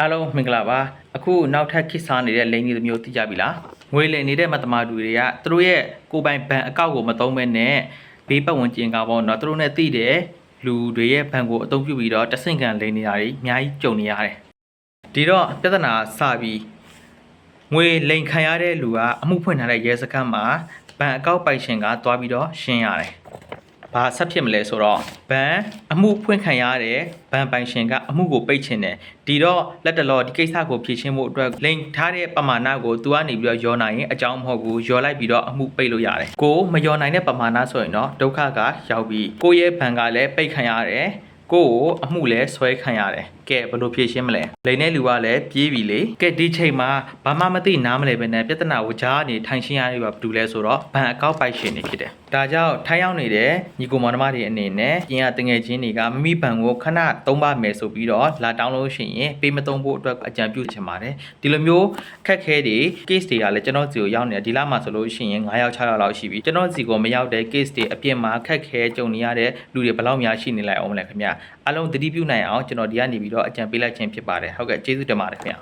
အားလုံးမင်္ဂလာပါအခုနောက်ထပ်ခေတ်စားနေတဲ့လိန်ကြီးမျိုးသိကြပြီလားငွေလိမ်နေတဲ့မတမာတူတွေကသူတို့ရဲ့ကိုယ်ပိုင်ဘဏ်အကောင့်ကိုမသုံးဘဲနဲ့ဘေးပတ်ဝန်းကျင်ကပေါ့နော်သူတို့နဲ့သိတဲ့လူတွေရဲ့ဘဏ်ကိုအသုံးပြုပြီးတော့တဆင့်ခံလိမ်နေတာတွေအများကြီးကြုံနေရတယ်ဒီတော့ပြဿနာစပြီးငွေလိမ်ခံရတဲ့လူကအမှုဖွင့်ထားတဲ့ရဲစခန်းမှာဘဏ်အကောင့်ပိုင်ရှင်ကသွားပြီးတော့ရှင်းရတယ်ဘာဆက်ဖြစ်မလဲဆိုတော့ဘဏ်အမှုဖွင့်ခံရတဲ့ဘဏ်ပိုင်ရှင်ကအမှုကိုပိတ်ချင်တယ်ဒီတော့လက်တလောဒီကိစ္စကိုဖြေရှင်းဖို့အတွက်လိန်ထားတဲ့ပမာဏကိုသူကနေပြီးတော့ယောနိုင်ရင်အကြောင်းမဟုတ်ဘူးယောလိုက်ပြီးတော့အမှုပိတ်လို့ရတယ်ကိုမယောနိုင်တဲ့ပမာဏဆိုရင်တော့ဒုက္ခကရောက်ပြီးကိုရဲ့ဘဏ်ကလည်းပိတ်ခံရတယ်ကိုအမှုလဲဆွဲခံရတယ်ကဲဘယ်လိုဖြေရှင်းမလဲလိန်တဲ့လူကလည်းပြေးပြီလေကဲဒီချိန်မှာဘာမှမသိနားမလဲပဲနဲ့ပြဿနာကိုကြားနေထိုင်ရှင်းရပြီဘာတူလဲဆိုတော့ဘဏ်အကောင့်ပိုင်ရှင်နေဖြစ်တယ်ဒါကြောင့်ထိုင်းရောက်နေတဲ့ညီကိုမောင်နှမတွေအနေနဲ့ပြင်ရတငယ်ချင်းတွေကမမိဘဏ်ကိုခဏသုံးပါမယ်ဆိုပြီးတော့လာတောင်းလို့ရှိရင်ပေးမသုံးဖို့အတွက်အကြံပြုချင်ပါတယ်ဒီလိုမျိုးခက်ခဲတွေ case တွေကလည်းကျွန်တော်စီကိုရောက်နေတယ်ဒီလမှာဆိုလို့ရှိရင်9ယောက်6ယောက်လောက်ရှိပြီကျွန်တော်စီကိုမရောက်တဲ့ case တွေအပြစ်မှာခက်ခဲကြုံနေရတဲ့လူတွေဘယ်လောက်များရှိနေလိုက်အောင်မလဲခင်ဗျအားလုံးသတိပြုနိုင်အောင်ကျွန်တော်ဒီကနေပြီးတော့အကြံပေးလိုက်ခြင်းဖြစ်ပါတယ်ဟုတ်ကဲ့ကျေးဇူးတင်ပါတယ်ခင်ဗျ